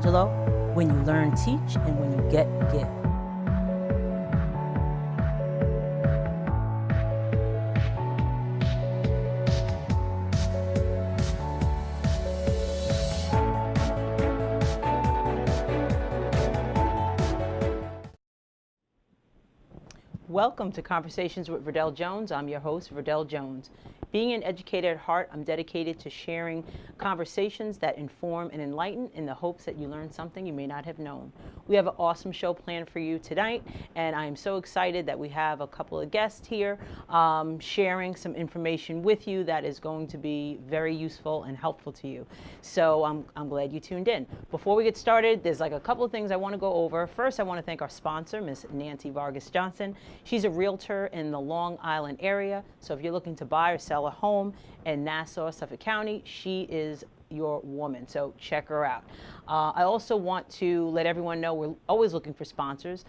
Angelo. When you learn, teach, and when you get, give. Welcome to Conversations with Verdel Jones. I'm your host, Verdel Jones. Being an educator at heart, I'm dedicated to sharing conversations that inform and enlighten in the hopes that you learn something you may not have known. We have an awesome show planned for you tonight, and I am so excited that we have a couple of guests here sharing some information with you that is going to be very useful and helpful to you. So I'm glad you tuned in. Before we get started, there's like a couple of things I want to go over. First, I want to thank our sponsor, Ms. Nancy Vargas Johnson. She's a realtor in the Long Island area, so if you're looking to buy or sell a home in Nassau, Suffolk County, she is your woman, so check her out. I also want to let everyone know we're always looking for sponsors,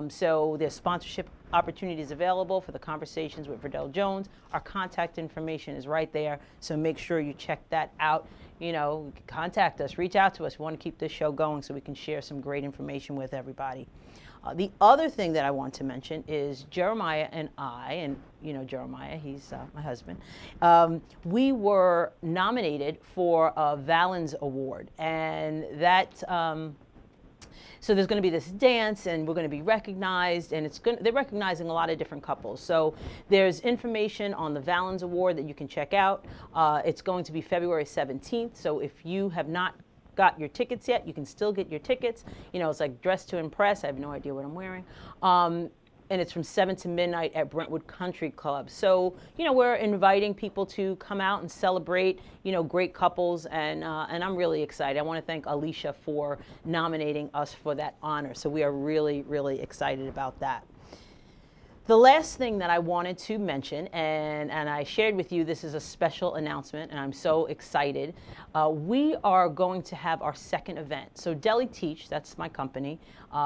so there's sponsorship opportunities available for the Conversations with Verdel Jones. Our contact information is right there, so make sure you check that out. You know, contact us, reach out to us. We want to keep this show going so we can share some great information with everybody. The other thing that I want to mention is Jeremiah and I, and you know Jeremiah, he's my husband, we were nominated for a Valens Award, and that, so there's going to be this dance, and we're going to be recognized, and they're recognizing a lot of different couples. So there's information on the Valens Award that you can check out. It's going to be February 17th, so if you have not got your tickets yet, you can still get your tickets. You know, it's like Dress to Impress. I have no idea what I'm wearing. And it's from 7 to midnight at Brentwood Country Club. So, you know, we're inviting people to come out and celebrate, you know, great couples, and I'm really excited. I want to thank Alicia for nominating us for that honor. So we are really, really excited about that. The last thing that I wanted to mention, and I shared with you, this is a special announcement, and I'm so excited. We are going to have our second event. So Deli Teach, that's my company,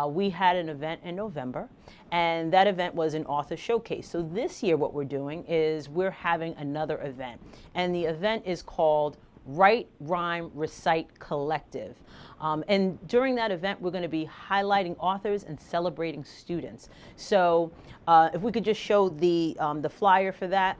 we had an event in November, and that event was an author showcase. So this year what we're doing is we're having another event, and the event is called Write, Rhyme, Recite Collective. And during that event, we're going to be highlighting authors and celebrating students. So if we could just show the flyer for that.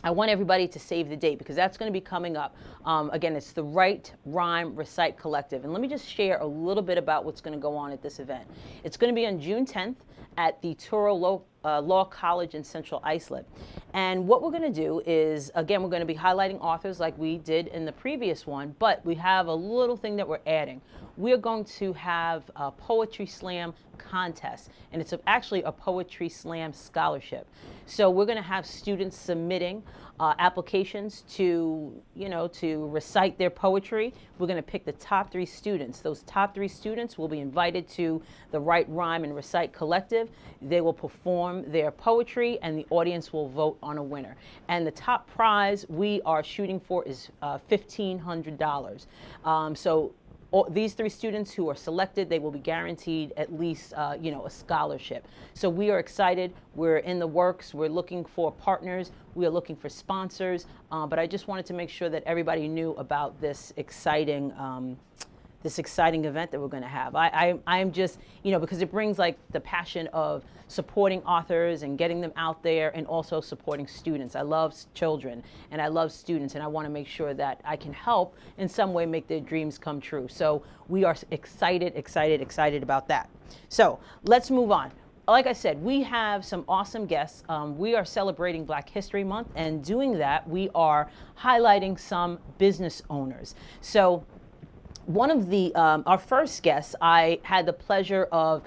I want everybody to save the date because that's going to be coming up. Again, it's the Write, Rhyme, Recite Collective. And let me just share a little bit about what's going to go on at this event. It's going to be on June 10th at the Touro Law College in Central Islip. And what we're going to do is, again, we're going to be highlighting authors like we did in the previous one, but we have a little thing that we're adding. We're going to have a poetry slam contest, and it's actually a poetry slam scholarship. So we're going to have students submitting applications to, you know, to recite their poetry. We're going to pick the top 3 students. Those top 3 students will be invited to the Write, Rhyme, and Recite Collective. They will perform their poetry, and the audience will vote on a winner. And the top prize we are shooting for is $1,500. So these 3 students who are selected, they will be guaranteed at least, you know, a scholarship. So we are excited. We're in the works. We're looking for partners. We are looking for sponsors. But I just wanted to make sure that everybody knew about this exciting event that we're going to have. I'm just, you know, because it brings like the passion of supporting authors and getting them out there, and also supporting students. I love children and I love students, and I want to make sure that I can help in some way make their dreams come true. So we are excited about that. So let's move on. Like I said, we have some awesome guests. We are celebrating Black History Month, and doing that, we are highlighting some business owners. So one of the, our first guests, I had the pleasure of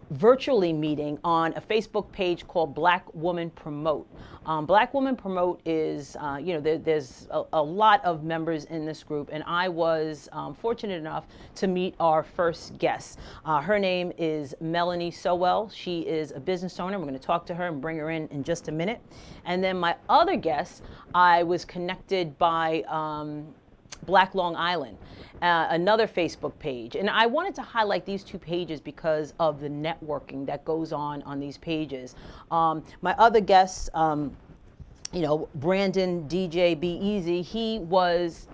virtually meeting on a Facebook page called Black Woman Promote. Black Woman Promote is, you know, there's a lot of members in this group, and I was fortunate enough to meet our first guest. Her name is Melanie Sowell. She is a business owner. We're going to talk to her and bring her in just a minute. And then my other guest, I was connected by Black Long Island, another Facebook page. And I wanted to highlight these 2 pages because of the networking that goes on these pages. My other guest Brandon DJ Be Easy,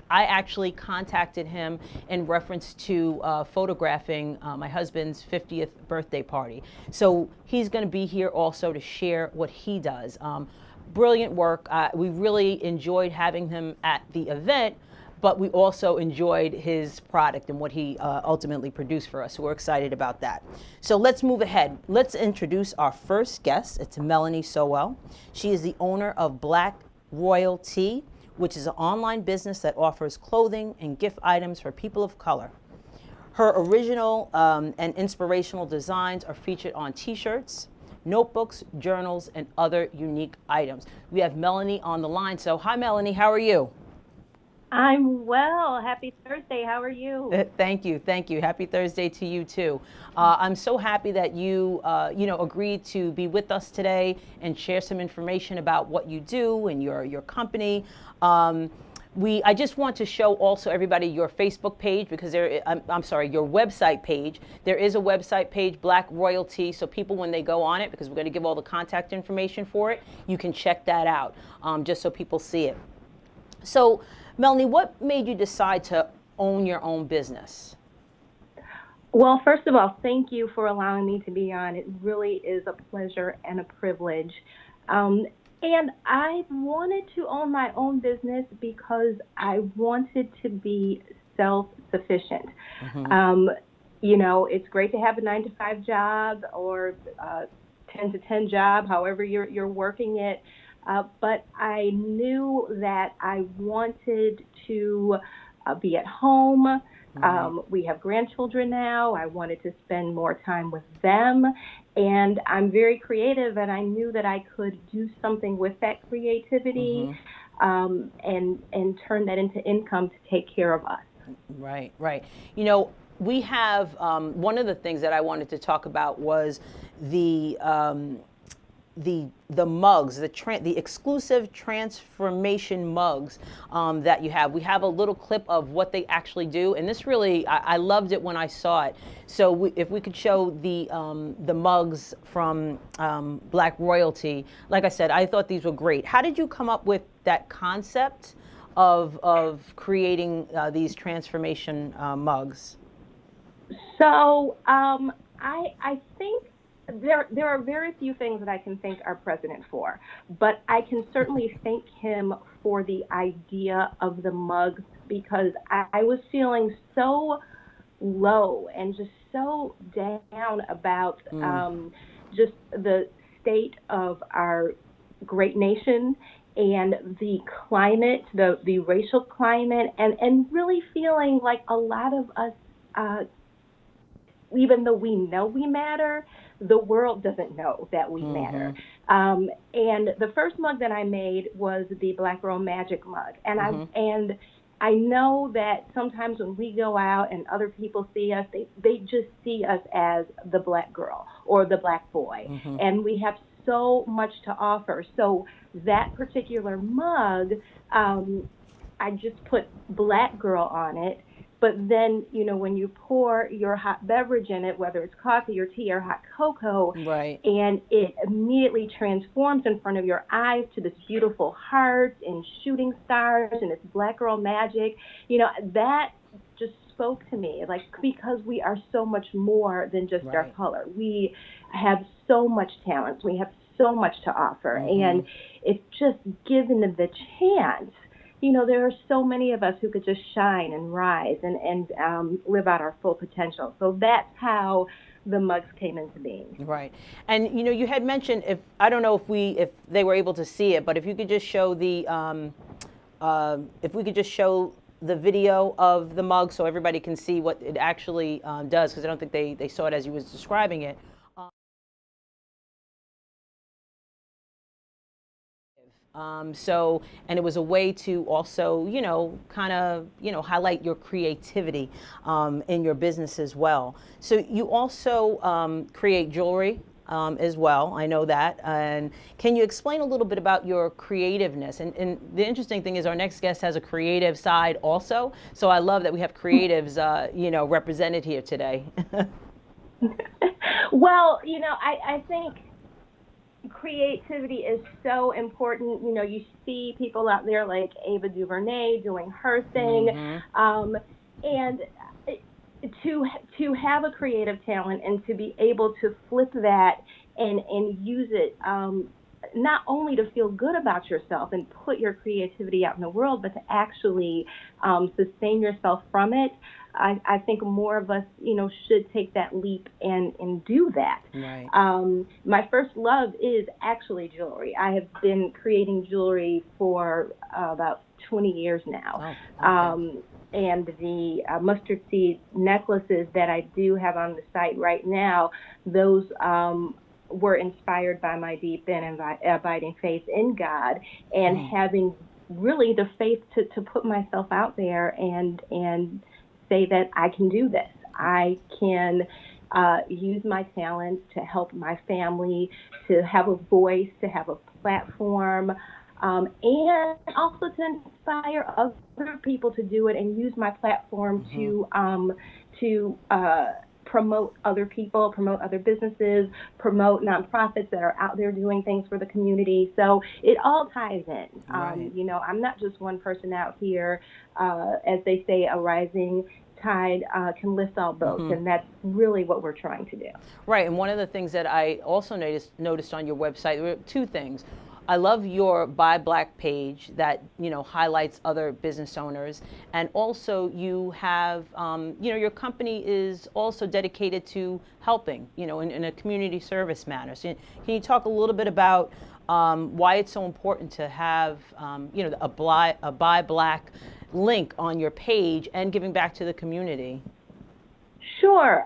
I actually contacted him in reference to photographing my husband's 50th birthday party. So he's going to be here also to share what he does. Brilliant work. We really enjoyed having him at the event, but we also enjoyed his product and what he ultimately produced for us. So we're excited about that. So let's move ahead. Let's introduce our first guest. It's Melanie Sowell. She is the owner of Black Royal Tea, which is an online business that offers clothing and gift items for people of color. Her original and inspirational designs are featured on t-shirts, notebooks, journals, and other unique items. We have Melanie on the line. So hi, Melanie, how are you? I'm well. Happy Thursday. How are you? Thank you. Thank you. Happy Thursday to you too. I'm so happy that you, agreed to be with us today and share some information about what you do and your company. I just want to show also everybody your Facebook page because I'm sorry, your website page. There is a website page, Black Royalty, so people when they go on it, because we're going to give all the contact information for it, you can check that out, just so people see it. So, Melanie, what made you decide to own your own business? Well, first of all, thank you for allowing me to be on. It really is a pleasure and a privilege. And I wanted to own my own business because I wanted to be self-sufficient. Mm-hmm. It's great to have a 9-to-5 job or 10-to-10 job, however you're working it. But I knew that I wanted to be at home. We have grandchildren now. I wanted to spend more time with them. And I'm very creative, and I knew that I could do something with that creativity and turn that into income to take care of us. Right, right. We have one of the things that I wanted to talk about was the mugs, the exclusive transformation mugs that you have. We have a little clip of what they actually do, and this really, I loved it when I saw it. So if we could show the mugs from Black Royalty, like I said, I thought these were great. How did you come up with that concept of creating these transformation mugs? So I think there are very few things that I can thank our president for, but I can certainly thank him for the idea of the mugs because I was feeling so low and just so down about just the state of our great nation and the climate, the racial climate, and really feeling like a lot of us, even though we know we matter, the world doesn't know that we matter. And the first mug that I made was the Black Girl Magic mug. And I know that sometimes when we go out and other people see us, they just see us as the Black girl or the Black boy. And we have so much to offer. So that particular mug, I just put Black girl on it. But then, when you pour your hot beverage in it, whether it's coffee or tea or hot cocoa, right, and it immediately transforms in front of your eyes to this beautiful heart and shooting stars and it's Black girl magic, that just spoke to me, because we are so much more than just our color. We have so much talent. We have so much to offer. And it's just given the chance. There are so many of us who could just shine and rise and live out our full potential. So that's how the mugs came into being. Right. And, you had mentioned, if they were able to see it, but if you could just show if we could just show the video of the mug so everybody can see what it actually does, because I don't think they saw it as you was describing it. And it was a way to also, kind of, highlight your creativity in your business as well. So you also create jewelry as well. I know that. And can you explain a little bit about your creativeness? And the interesting thing is our next guest has a creative side also. So I love that we have creatives, represented here today. Well, I think, creativity is so important. You know, you see people out there like Ava DuVernay doing her thing, and to have a creative talent and to be able to flip that and use it, not only to feel good about yourself and put your creativity out in the world, but to actually sustain yourself from it. I think more of us, you know, should take that leap and do that. Right. My first love is actually jewelry. I have been creating jewelry for about 20 years now. Oh, okay. And the mustard seed necklaces that I do have on the site right now, those were inspired by my deep and abiding faith in God, and having really the faith to put myself out there and say that I can do this. I can use my talents to help my family, to have a voice, to have a platform, and also to inspire other people to do it, and use my platform to promote other people, promote other businesses, promote nonprofits that are out there doing things for the community. So it all ties in. Right. You know, I'm not just one person out here. As they say, a rising tide can lift all boats, and that's really what we're trying to do. Right, and one of the things that I also noticed on your website, there were two things. I love your Buy Black page that, you know, highlights other business owners, and also you have, you know, your company is also dedicated to helping, you know, in a community service manner. So can you talk a little bit about why it's so important to have, you know, a Buy Black link on your page and giving back to the community? Sure.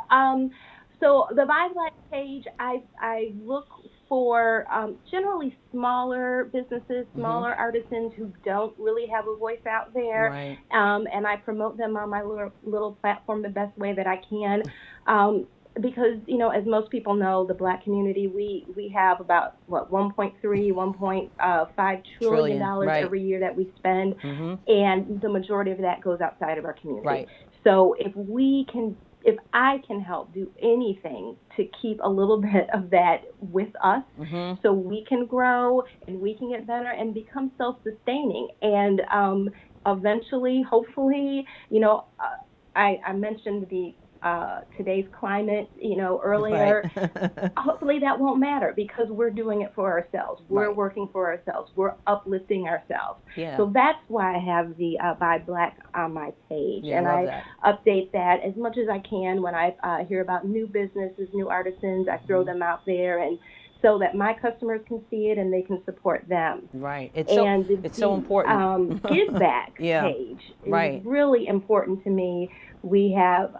So the Buy Black page, I look for generally smaller businesses, smaller artisans who don't really have a voice out there, Right. And I promote them on my little platform the best way that I can. Because, you know, as most people know, the Black community, we have about, what, 1.3, $1.5 trillion Right. every year that we spend, and the majority of that goes outside of our community. Right. So if I can help do anything to keep a little bit of that with us, so we can grow and we can get better and become self-sustaining, and eventually, hopefully, you know, I mentioned the today's climate, you know, earlier. Right. Hopefully that won't matter, because we're doing it for ourselves. We're Right. working for ourselves. We're uplifting ourselves. Yeah. So that's why I have the Buy Black on my page. Yeah, and love I that. update that as much as I can. When I hear about new businesses, new artisans, I throw them out there, and so that my customers can see it and they can support them. Right. It's so the important. Give Back Yeah. page is Right. really important to me. We have,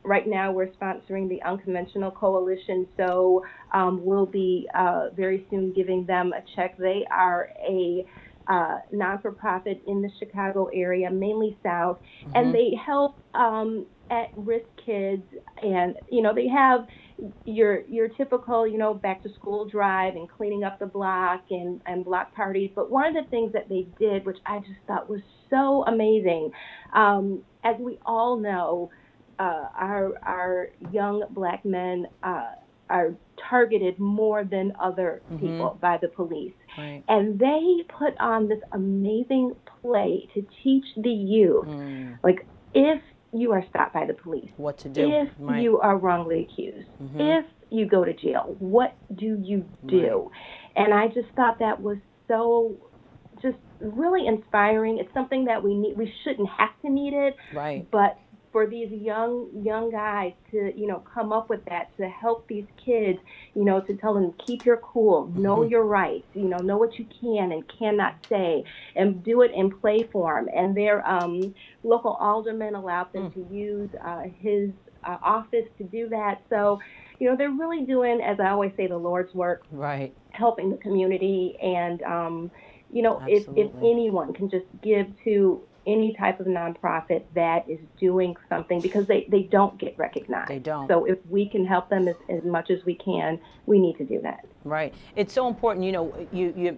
right now we're sponsoring the Unconventional Coalition, so we'll be very soon giving them a check. They are a non-for-profit in the Chicago area, mainly South, and they help at-risk kids, and, you know, they have your typical, you know, back to school drive and cleaning up the block and block parties. But one of the things that they did, which I just thought was so amazing, as we all know, our young Black men are targeted more than other people by the police. Right. And they put on this amazing play to teach the youth, like, if you are stopped by the police, What to do. if Right. you are wrongly accused, if you go to jail, what do you do? Right. And I just thought that was so just really inspiring. It's something that we need. We shouldn't have to need it, Right. but for these young guys to, you know, come up with that, to help these kids, you know, to tell them, keep your cool, know your rights, you know what you can and cannot say, and do it in play form. And their local alderman allowed them to use his office to do that. So, you know, they're really doing, as I always say, the Lord's work, Right. helping the community. And, you know, if Absolutely. anyone can just give to any type of nonprofit that is doing something, because they don't get recognized. They don't. So if we can help them as much as we can, we need to do that. Right. It's so important. You know,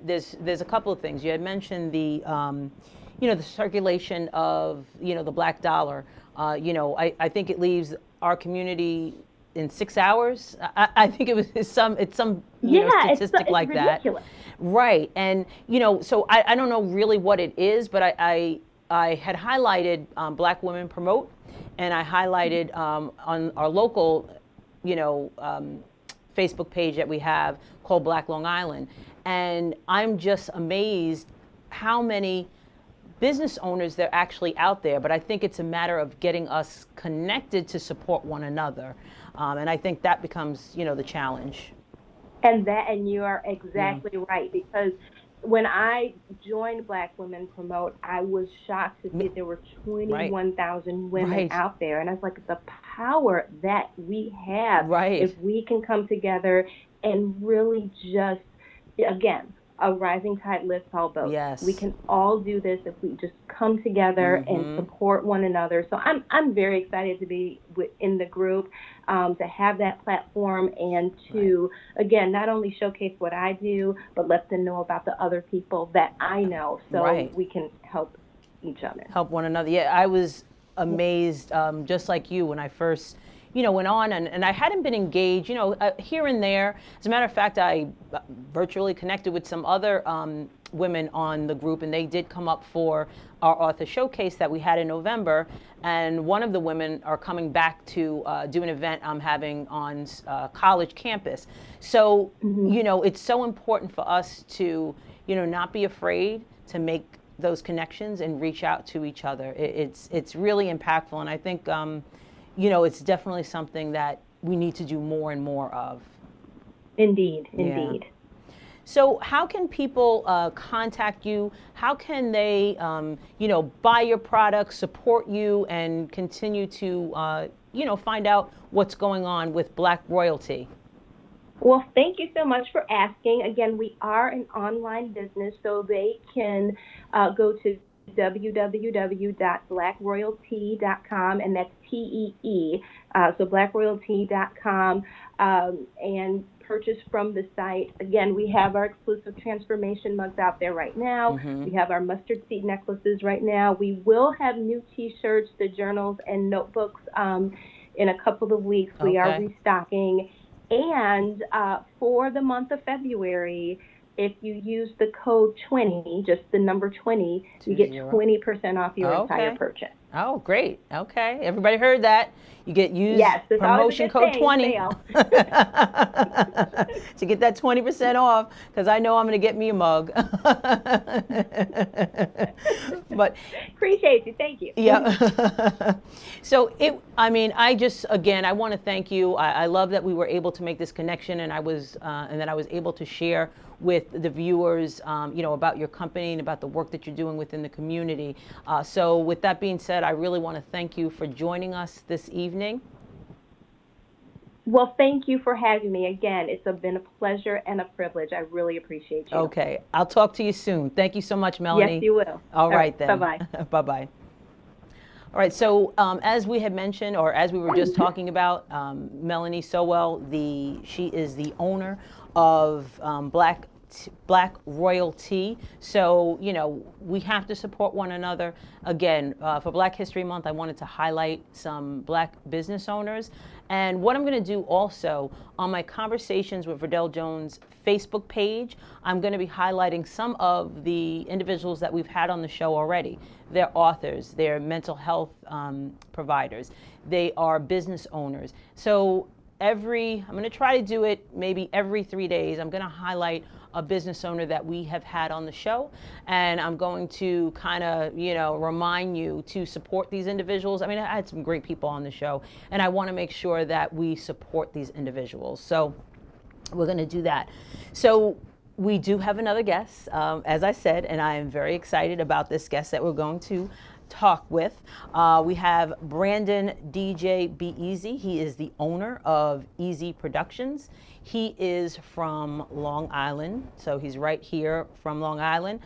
there's a couple of things. You had mentioned the, you know, the circulation of, you know, the black dollar. You know, I think it leaves our community in 6 hours. I think it was some statistic like it's ridiculous. that. Right. And, so I don't know really what it is, but I had highlighted Black Women Promote, and I highlighted on our local, Facebook page that we have called Black Long Island. And I'm just amazed how many business owners there are actually out there, but I think it's a matter of getting us connected to support one another. And I think that becomes, the challenge. And you are exactly right, because when I joined Black Women Promote, I was shocked to see there were 21,000 women out there. And I was like, the power that we have if we can come together and really just, again, a rising tide lifts all boats. Yes. We can all do this if we just come together and support one another. So I'm very excited to be in the group, to have that platform, and to, again, not only showcase what I do, but let them know about the other people that I know, so we can help each other. Help one another. Yeah, I was amazed, just like you, when I first went on, and I hadn't been engaged, here and there. As a matter of fact, I virtually connected with some other women on the group, and they did come up for our author showcase that we had in November. And one of the women are coming back to do an event I'm having on college campus. So, it's so important for us to, not be afraid to make those connections and reach out to each other. It's really impactful, and I think it's definitely something that we need to do more and more of. Indeed. So how can people contact you? How can they, buy your products, support you, and continue to, find out what's going on with Black royalty? Well, thank you so much for asking. Again, we are an online business, so they can go to www.blackroyalty.com, and that's TEE, so blackroyalty.com, and purchase from the site. Again, we have our exclusive transformation mugs out there right now. We have our mustard seed necklaces right now. We will have new T-shirts, the journals, and notebooks in a couple of weeks. We are restocking. And for the month of February, if you use the code 20, just the number 20, you get 20% off your entire purchase. Oh, great. Okay. Everybody heard that. You get promotion code 20 to get that 20% off, because I know I'm going to get me a mug. But appreciate you. Thank you. Yeah. So I want to thank you. I love that we were able to make this connection, and that I was able to share with the viewers, about your company and about the work that you're doing within the community. So with that being said, I really want to thank you for joining us this evening. Well, thank you for having me. Again, it's been a pleasure and a privilege. I really appreciate you. Okay. I'll talk to you soon. Thank you so much, Melanie. Yes, you will. All right, then. Bye-bye. Bye-bye. All right, so as we had mentioned, or as we were just talking about, Melanie Sowell, she is the owner of Black Royalty. So, we have to support one another. Again, for Black History Month, I wanted to highlight some Black business owners. And what I'm going to do also on my Conversations with Verdel Jones Facebook page, I'm going to be highlighting some of the individuals that we've had on the show already. They're authors, they're mental health providers, they are business owners. So I'm going to try to do it maybe every 3 days. I'm going to highlight a business owner that we have had on the show, and I'm going to kind of, remind you to support these individuals. I mean, I had some great people on the show, and I want to make sure that we support these individuals. So we're going to do that. So we do have another guest, as I said, and I am very excited about this guest that we're going to talk with. We have Brandon DJ Be Easy. He is the owner of Easy Productions. He is from Long Island, so he's right here from Long Island.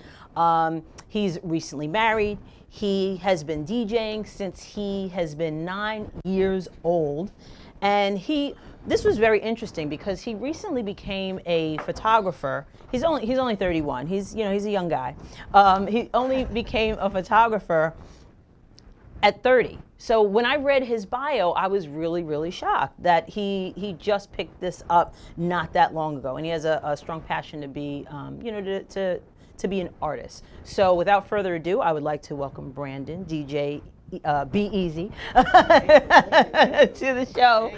He's recently married. He has been DJing since he has been 9 years old. And this was very interesting because he recently became a photographer. He's only 31. He's a young guy. He only became a photographer at 30. So when I read his bio, I was really, really shocked that he just picked this up not that long ago, and he has a strong passion to be, to be an artist. So without further ado, I would like to welcome Brandon, DJ. Be Easy to the show.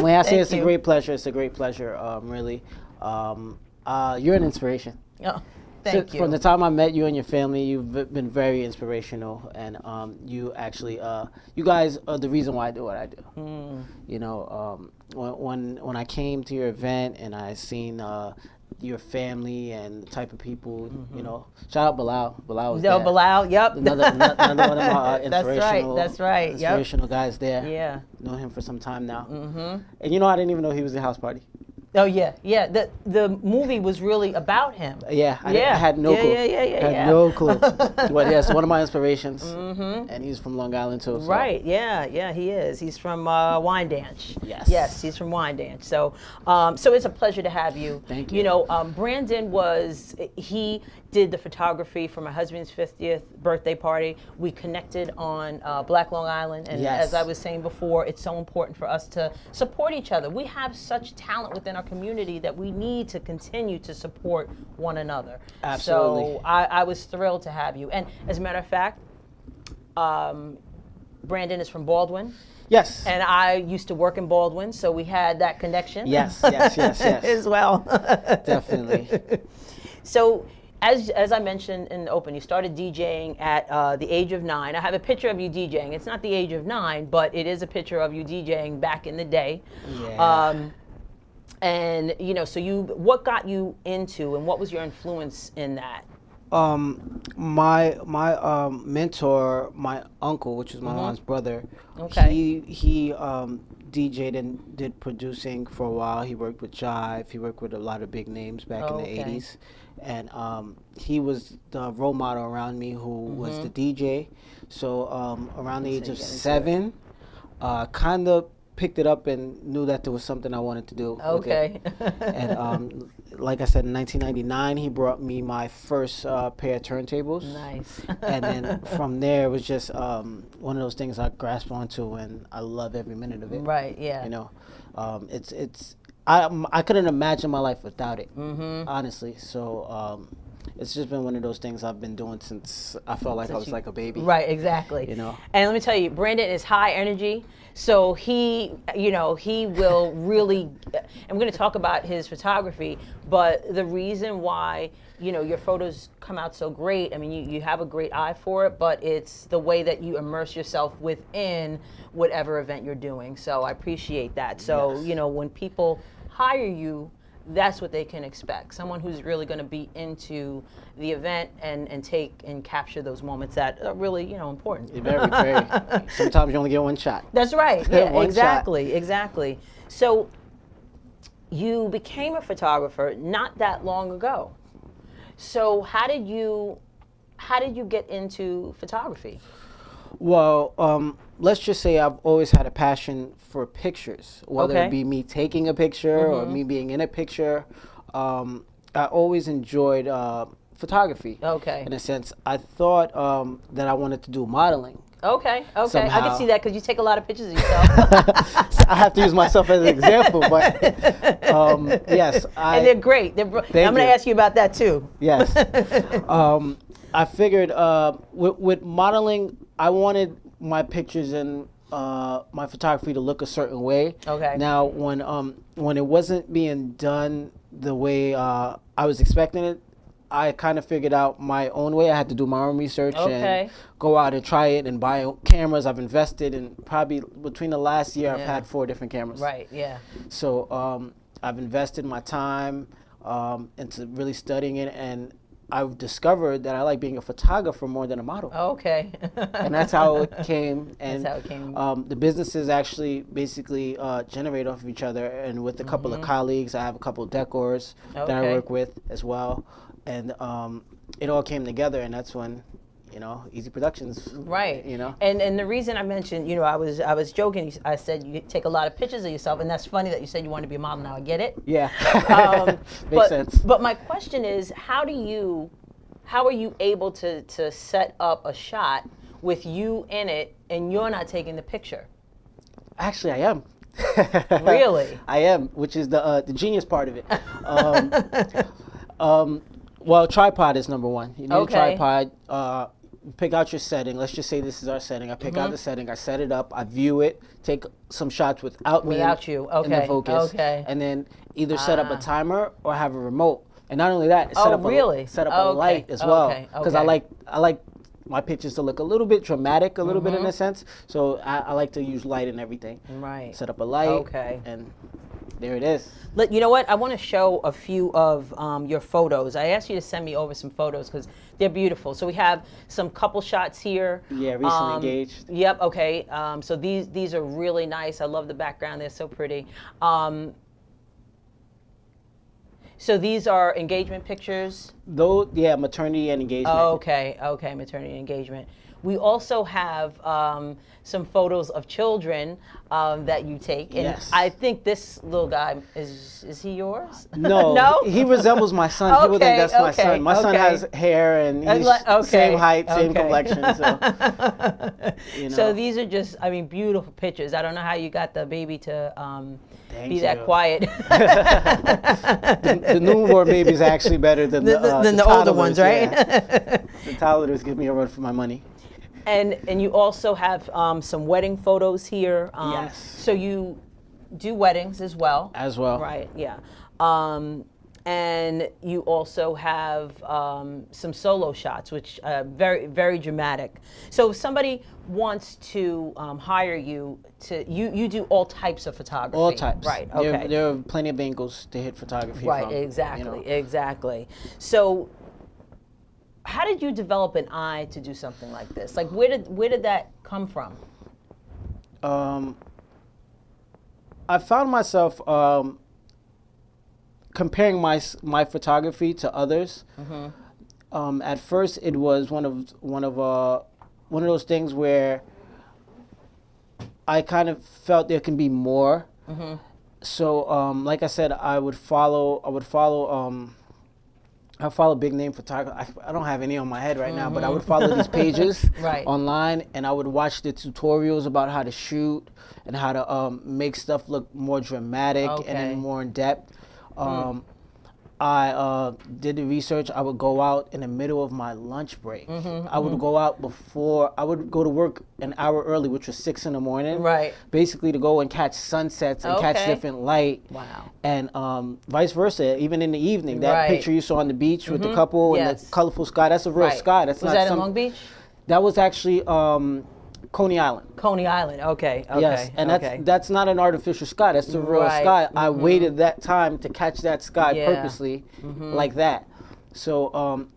When I say it's a great pleasure, it's a great pleasure. Really, you're an inspiration. Oh, thank you. From the time I met you and your family, you've been very inspirational, and you actually, you guys are the reason why I do what I do. You know, when I came to your event and I seen your family and the type of people, you know. Shout out Bilal. Bilal was there. Bilal, yep. Another one of my inspirational, That's right. inspirational guys there. Yeah. Known him for some time now. And you know, I didn't even know he was in House Party. Oh yeah. The movie was really about him. Yeah, I had no clue. Had no clue. But yes, one of my inspirations, and he's from Long Island too. So. Right. Yeah, he is. He's from Wyandanch. Yes. Yes, he's from Wyandanch. So, so it's a pleasure to have you. Thank you. You know, Brandon he did the photography for my husband's 50th birthday party. We connected on Black Long Island, and as I was saying before, it's so important for us to support each other. We have such talent within our community that we need to continue to support one another. Absolutely. So I was thrilled to have you. And as a matter of fact, Brandon is from Baldwin. Yes. And I used to work in Baldwin, so we had that connection. Yes. As well. Definitely. So, as I mentioned in the open, you started DJing at the age of 9. I have a picture of you DJing. It's not the age of 9, but it is a picture of you DJing back in the day. Yeah. And you know, so what got you into, and what was your influence in that? My mentor, my uncle, which is my mom's brother. Okay. He DJ'd and did producing for a while. He worked with Jive. He worked with a lot of big names back in the 80s. And he was the role model around me who was the DJ. So around the age of 7, kind of picked it up and knew that there was something I wanted to do. Okay. And like I said, in 1999, he brought me my first pair of turntables. Nice. And then from there, it was just one of those things I grasped onto, and I love every minute of it. Right. Yeah. You know, I couldn't imagine my life without it, honestly. So it's just been one of those things I've been doing since I felt like I was like a baby. Right, exactly. You know. And let me tell you, Brandon is high energy. So he will really, and we're going to talk about his photography, but the reason why, your photos come out so great, I mean, you have a great eye for it, but it's the way that you immerse yourself within whatever event you're doing. So I appreciate that. So, when people hire you, that's what they can expect. Someone who's really going to be into the event and take and capture those moments that are really, important. Very, very. Sometimes you only get one shot. That's right. Yeah, exactly. Exactly. So you became a photographer not that long ago. So how did you get into photography? Well, let's just say I've always had a passion for pictures, whether it be me taking a picture or me being in a picture. I always enjoyed photography. Okay. In a sense, I thought that I wanted to do modeling. Okay. Somehow. I can see that because you take a lot of pictures of yourself. I have to use myself as an example, but yes. And they're great. I'm going to ask you about that too. Yes. I figured with modeling, I wanted my pictures and my photography to look a certain way. Okay. Now, when it wasn't being done the way I was expecting it, I kind of figured out my own way. I had to do my own research and go out and try it and buy cameras. I've invested in probably between the last year, I've had 4 different cameras. Right. Yeah. So I've invested my time into really studying it, and I've discovered that I like being a photographer more than a model. Okay. And that's how it came. And that's how it came. The businesses actually basically generate off of each other. And with a couple of colleagues, I have a couple of decors that I work with as well. And it all came together, and that's when, Easy Productions. Right. And the reason I mentioned, I was joking. I said you take a lot of pictures of yourself, and that's funny that you said you wanted to be a model. Now I get it. Yeah. Makes sense. But my question is, how are you able to set up a shot with you in it and you're not taking the picture? Actually, I am. Really? I am, which is the genius part of it. Well, tripod is number one. You need a tripod. Pick out your setting. Let's just say this is our setting. I pick out the setting. I set it up. I view it. Take some shots without me in the focus. And then either set up a timer or have a remote. And not only that, set up a light as well. Because I like my pictures to look a little bit dramatic, a little bit in a sense. So I like to use light and everything. Right. Set up a light. And there it is. You know what? I want to show a few of your photos. I asked you to send me over some photos because they're beautiful. So we have some couple shots here. Yeah, recently engaged. Yep. Okay. So these are really nice. I love the background. They're so pretty. So these are engagement pictures? Yeah, maternity and engagement. Okay, maternity and engagement. We also have some photos of children that you take. And I think this little guy, is he yours? No. No? He resembles my son. People think that's my son. My son has hair and he's same height, same complexion. So, you know. So these are just, beautiful pictures. I don't know how you got the baby to be that quiet. The newborn baby is actually better than the older ones, right? Yeah. The toddlers give me a run for my money. And you also have some wedding photos here. Yes. So you do weddings as well. As well. Right, yeah. And you also have some solo shots, which are very, very dramatic. So if somebody wants to hire you, you do all types of photography. All types. Right, okay. There are plenty of angles to hit photography from. Right, exactly, exactly. So how did you develop an eye to do something like this? Like, where did that come from? I found myself comparing my photography to others. At first, it was one of those things where I kind of felt there can be more. So, like I said, I follow big name photographers. I don't have any on my head right now, but I would follow these pages online, and I would watch the tutorials about how to shoot and how to make stuff look more dramatic and then more in depth. I did the research. I would go out in the middle of my lunch break. I would go out I would go to work an hour early, which was 6 in the morning. Right. Basically to go and catch sunsets and catch different light. Wow. And vice versa, even in the evening. That picture you saw on the beach with the couple and the colorful sky, that's a real sky. That's was that in Long Beach? That was actually Coney Island. Coney Island, okay. Yes, and that's not an artificial sky. That's the real sky. I waited that time to catch that sky purposely, like that. So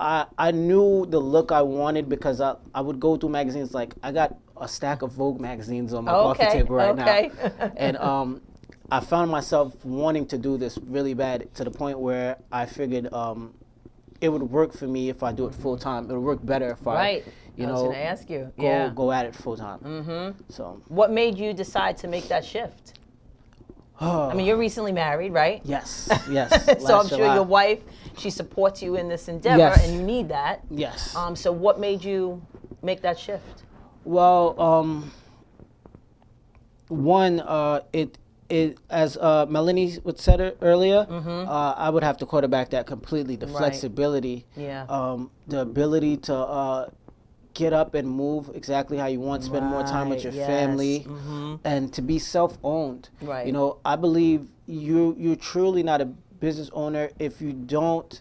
I knew the look I wanted because I would go through magazines. Like I got a stack of Vogue magazines on my coffee table right now, and I found myself wanting to do this really bad to the point where I figured it would work for me if I do it full time. It would work better if I was going to ask you. Go at it full time. So, what made you decide to make that shift? I mean, you're recently married, right? Yes, yes. So I'm sure your wife, she supports you in this endeavor, and you need that. Yes. So what made you make that shift? Well, one, it as Melanie would said it earlier, I would have to quarterback that completely. The flexibility, the ability to get up and move exactly how you want, spend more time with your family, and to be self-owned. Right. You know, I believe you're truly not a business owner if you don't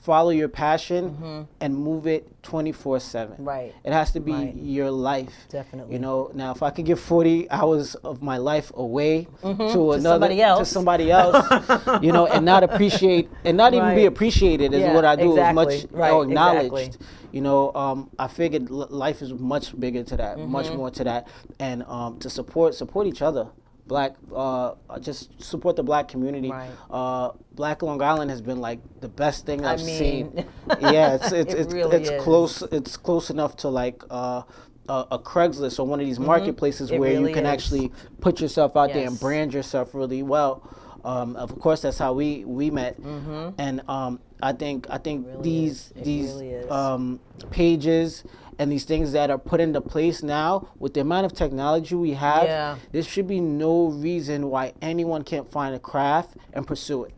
follow your passion and move it 24/7. Right. It has to be your life. Definitely. You know, now if I could give 40 hours of my life away to somebody else, you know, and not appreciate and not even be appreciated is what I do as much or acknowledged. You know, I figured life is much bigger to that, much more to that, and to support each other. Just support the Black community. Black Long Island has been like the best thing I've seen. Yeah, it's close. It's close enough to like a Craigslist or one of these marketplaces where you can actually put yourself out there and brand yourself really well. Of course, that's how we met. And I think these pages and these things that are put into place now, with the amount of technology we have, there should be no reason why anyone can't find a craft and pursue it.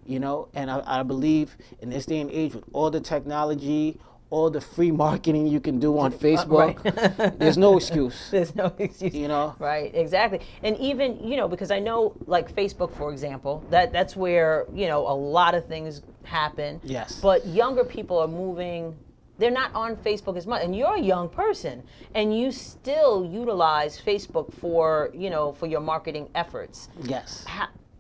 You know, and I believe in this day and age, with all the technology, all the free marketing you can do on Facebook, there's no excuse. There's no excuse. You know? Right, exactly. And even, you know, because I know, like Facebook, for example, that's where, you know, a lot of things happen. Yes. But younger people are moving, they're not on Facebook as much. And you're a young person, and you still utilize Facebook for, you know, for your marketing efforts. Yes.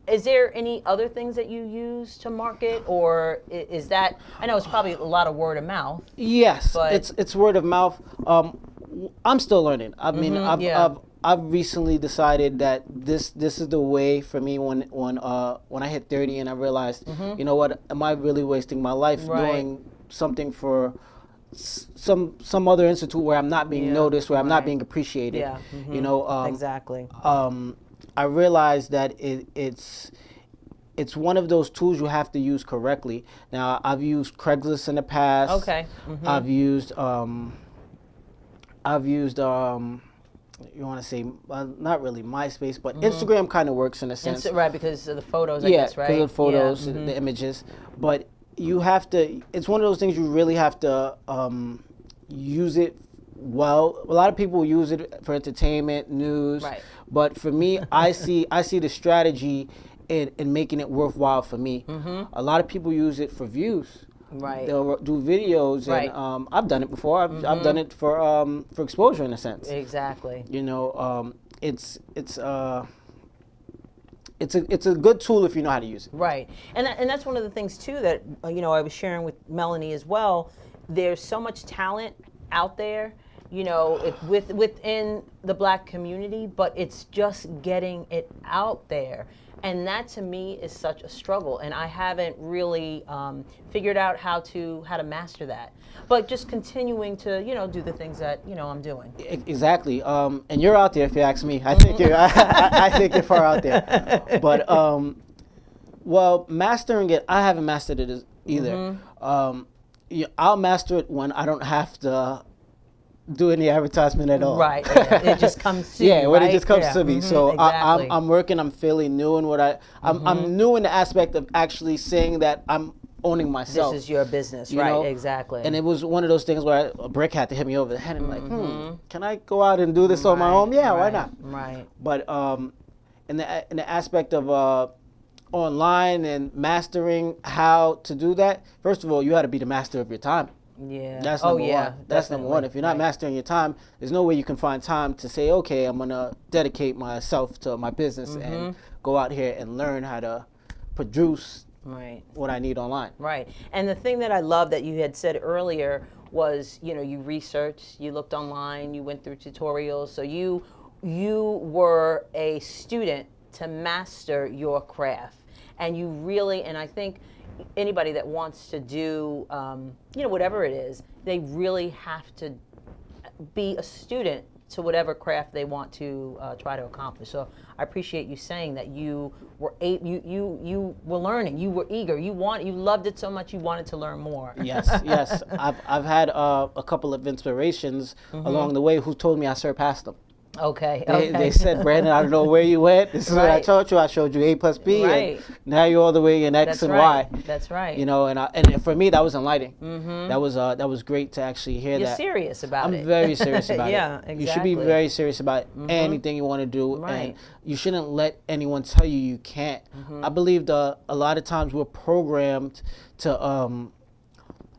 Is there any other things that you use to market, or is that, I know it's probably a lot of word of mouth. Yes, but it's word of mouth. I'm still learning. I mean, I've recently decided that this is the way for me when I hit 30 and I realized, you know what, am I really wasting my life doing something for some other institute where I'm not being noticed, where I'm not being appreciated? Yeah. You know, exactly. I realized that it's one of those tools you have to use correctly. Now, I've used Craigslist in the past. Okay. I've used you want to say not really MySpace, but Instagram kind of works in a sense. Right, because of the photos, I guess, right? Yeah, because of the photos, the images. But you have to, it's one of those things you really have to use it well. A lot of people use it for entertainment, news. Right. But for me, I see the strategy in making it worthwhile for me. A lot of people use it for views. Right. They'll do videos, and I've done it before. I've done it for exposure in a sense. Exactly. You know, it's a good tool if you know how to use it. Right, and that's one of the things too that you know I was sharing with Melanie as well. There's so much talent out there, you know, within the Black community, but it's just getting it out there. And that to me is such a struggle, and I haven't really figured out how to master that. But just continuing to, you know, do the things that, you know, I'm doing. Exactly, and you're out there if you ask me. I think I think you're far out there. But well, mastering it, I haven't mastered it either. I'll master it when I don't have to do any advertisement at all. Right, it just comes to you, when right? it just comes to me. So exactly. I'm working. I'm fairly new in what I'm new in the aspect of actually saying that I'm owning myself. This is your business, you right? know? Exactly. And it was one of those things where a brick had to hit me over the head, and like, can I go out and do this on my own? Yeah, why not? Right. But in the aspect of online and mastering how to do that, first of all, you got to be the master of your time. Yeah. That's number one. That's number one. If you're not mastering your time, there's no way you can find time to say, okay, I'm gonna dedicate myself to my business and go out here and learn how to produce what I need online. Right. And the thing that I love that you had said earlier was, you know, you researched, you looked online, you went through tutorials, so you were a student to master your craft, and you really, and I think anybody that wants to do, you know, whatever it is, they really have to be a student to whatever craft they want to try to accomplish. So I appreciate you saying that you were you were learning, you were eager, you loved it so much you wanted to learn more. Yes. I've had a couple of inspirations along the way who told me I surpassed them. Okay. They said, Brandon, I don't know where you went. This is what I taught you. I showed you A plus B, and now you're all the way in X and Y. That's right. You know, and for me, that was enlightening. That was great to actually hear that. You're serious about it. I'm very serious about it. Yeah, exactly. You should be very serious about anything you want to do, and you shouldn't let anyone tell you you can't. I believe a lot of times we're programmed to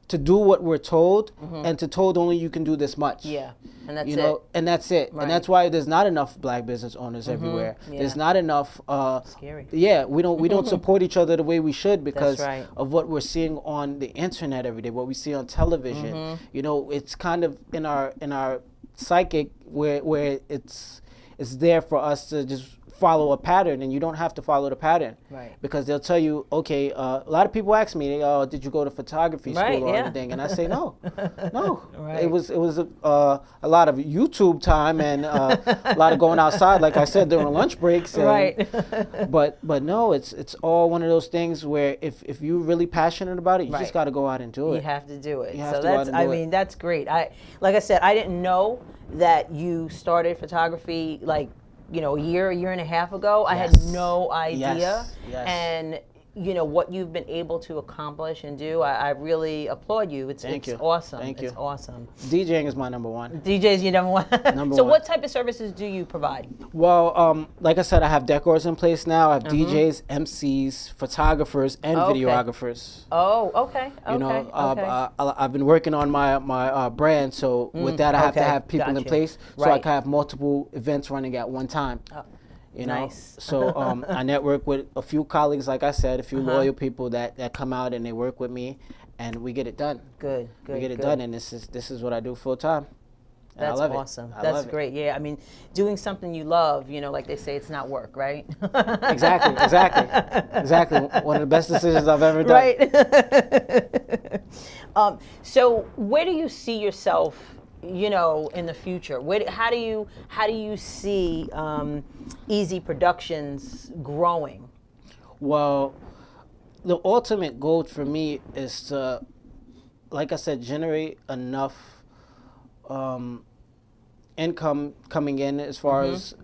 do what we're told, and to told only you can do this much. Yeah, and that's and that's it. Right. And that's why there's not enough Black business owners everywhere. Yeah. There's not enough. Scary. Yeah, we don't support each other the way we should because right. of what we're seeing on the internet every day, what we see on television. You know, it's kind of in our psychic where it's there for us to just follow a pattern, and you don't have to follow the pattern. Right. Because they'll tell you, okay, a lot of people ask me, oh, did you go to photography school or anything? And I say, no, no. Right. It was a lot of YouTube time and a lot of going outside, like I said, during lunch breaks. And, Right. but no, it's all one of those things where if you're really passionate about it, you just got to go out and do it. You have to do it. You have so to go out that's, and do I it. mean, that's great. Like I said, I didn't know that you started photography like, you know, a year and a half ago. I had no idea. Yes. And you know what you've been able to accomplish and do. I really applaud you. It's awesome. Thank you. It's awesome. DJing is my number one. DJ's your number one. Number so one. what type of services do you provide? Well, like I said, I have decors in place now. I have DJs, MCs, photographers, and videographers. Oh, okay. You know, I've been working on my brand, so with that I have to have people in place so I can have multiple events running at one time. You know, so I network with a few colleagues, like I said, a few loyal people that come out and they work with me, and we get it done. Good. We get it done, and this is what I do full time. That's awesome. That's great. Yeah, I mean, doing something you love, you know, like they say, it's not work, right? Exactly. One of the best decisions I've ever done. Right. So where do you see yourself, you know, in the future? How do you see Easy Productions growing? Well, the ultimate goal for me is to, like I said, generate enough income coming in as far as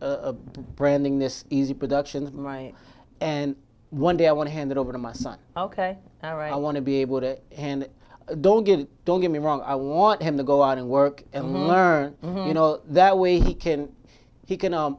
branding this Easy Productions. Right. And one day I want to hand it over to my son. Okay. All right. I want to be able to hand it. Don't get me wrong. I want him to go out and work and learn. You know, that way he can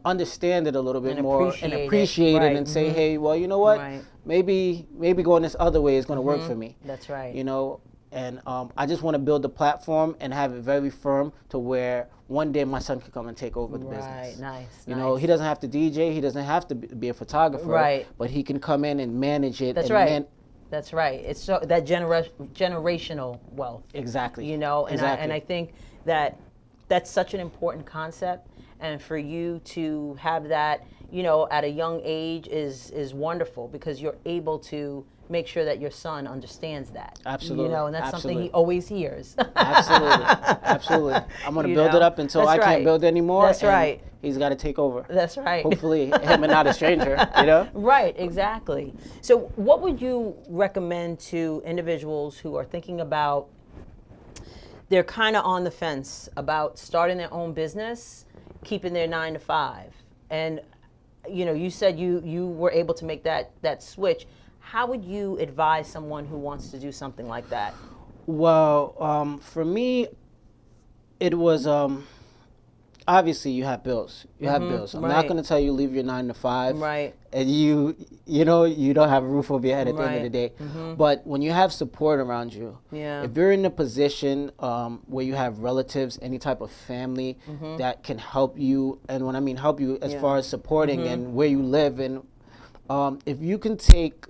understand it a little bit more and appreciate it and say, hey, well, you know what? Maybe going this other way is going to work for me. That's right. You know, and I just want to build the platform and have it very firm to where one day my son can come and take over the business. Right. Nice. You know, he doesn't have to DJ. He doesn't have to be a photographer. Right. But he can come in and manage it. That's right. That's right. It's so that generational wealth. Exactly. You know, and I think that that's such an important concept, and for you to have that, you know, at a young age is wonderful because you're able to make sure that your son understands that. Absolutely. You know, and that's something he always hears. Absolutely. I'm going to build it up until I can't build anymore. That's right. He's got to take over. That's right. Hopefully him and not a stranger, you know? Right, exactly. So what would you recommend to individuals who are thinking about, they're kind of on the fence about starting their own business, keeping their 9 to 5? And, you know, you said you were able to make that switch. How would you advise someone who wants to do something like that? Well, for me, it was obviously you have bills. You have bills. I'm not going to tell you leave your 9 to 5. Right. And you know you don't have a roof over your head at the end of the day. But when you have support around you, if you're in a position where you have relatives, any type of family that can help you, and when I mean help you as far as supporting and where you live, and if you can take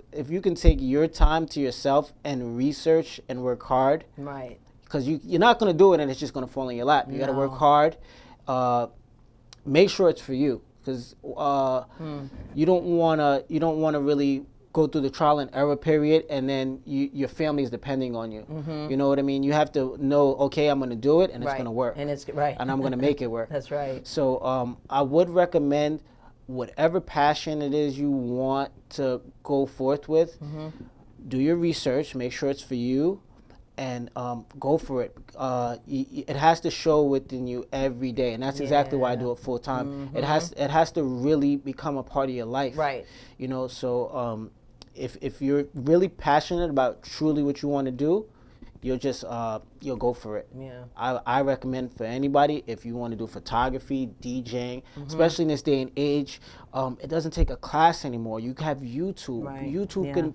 your time to yourself and research and work hard, right? Because you're not going to do it and it's just going to fall in your lap. You got to work hard. Make sure it's for you, because you don't want to really go through the trial and error period, and then your family is depending on you. You know what I mean? You have to know, okay, I'm going to do it, and it's going to work, and it's right, and I'm going to make it work. That's right. So I would recommend whatever passion it is you want to go forth with. Do your research, make sure it's for you, and go for it. It has to show within you every day, and that's exactly why I do it full time. It has to really become a part of your life, right? You know, so if you're really passionate about truly what you want to do, you'll just you'll go for it. Yeah. I recommend for anybody, if you want to do photography, DJing, especially in this day and age, it doesn't take a class anymore. You have YouTube. Right. YouTube can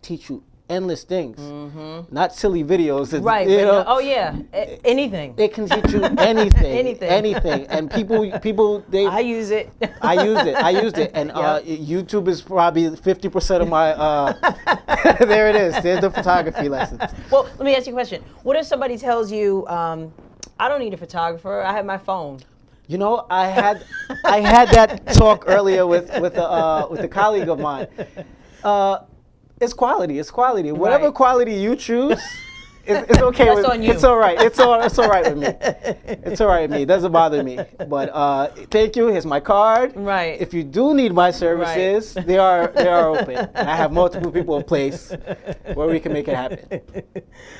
teach you endless things, not silly videos. Right. You know, oh yeah, anything. They can teach you anything, anything. And people they. I use it. I used it, and YouTube is probably 50% of my. There it is. There's the photography lessons. Well, let me ask you a question. What if somebody tells you, I don't need a photographer, I have my phone? You know, I had that talk earlier with a colleague of mine. It's quality. It's quality. Whatever Right. quality you choose, it's okay. That's with, on you. It's all right. It's all right with me. It's all right with me. It doesn't bother me. But thank you. Here's my card. Right. If you do need my services, they are open. And I have multiple people in place where we can make it happen.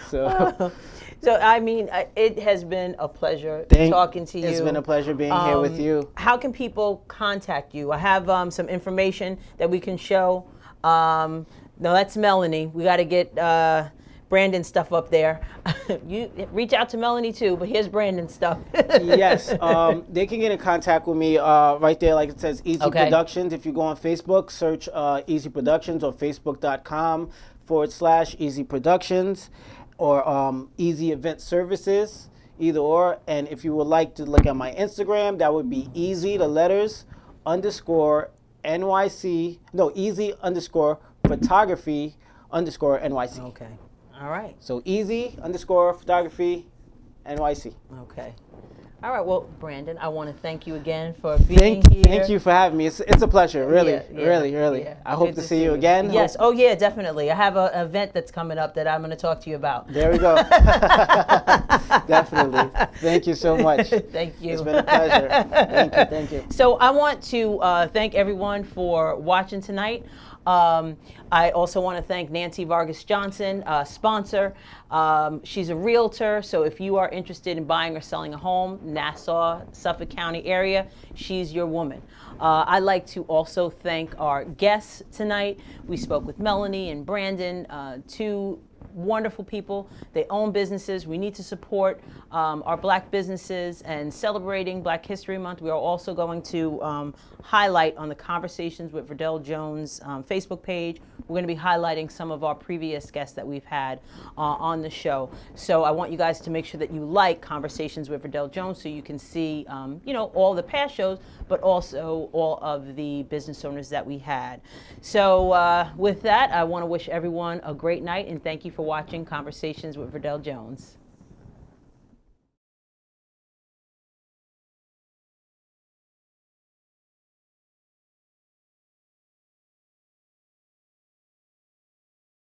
So. So, I mean, it has been a pleasure talking to you. It's been a pleasure being here with you. How can people contact you? I have some information that we can show. No, that's Melanie. We got to get Brandon's stuff up there. You reach out to Melanie too, but here's Brandon's stuff. Yes, they can get in contact with me right there, like it says, Easy Productions. If you go on Facebook, search Easy Productions or facebook.com/Easy Productions. Or Easy Event Services, either or. And if you would like to look at my Instagram, that would be easy, the letters, _NYC, no, easy _photography _NYC. Okay, all right. So easy _photography NYC. Okay. All right, well, Brandon, I want to thank you again for being here. Thank you for having me. It's a pleasure, really, really. Yeah. I hope to see you again. Yes, oh yeah, definitely. I have an event that's coming up that I'm going to talk to you about. There we go. Definitely. Thank you so much. Thank you. It's been a pleasure. Thank you. So I want to thank everyone for watching tonight. I also want to thank Nancy Vargas Johnson, sponsor. She's a realtor, so if you are interested in buying or selling a home, Nassau, Suffolk County area, she's your woman. I'd like to also thank our guests tonight. We spoke with Melanie and Brandon, two wonderful people. They own businesses. We need to support our black businesses, and celebrating Black History Month, we are also going to highlight on the Conversations with Verdel Jones Facebook page. We're going to be highlighting some of our previous guests that we've had on the show. So I want you guys to make sure that you like Conversations with Verdel Jones so you can see, you know, all the past shows, but also all of the business owners that we had. So with that, I want to wish everyone a great night, and thank you for watching Conversations with Verdel Jones.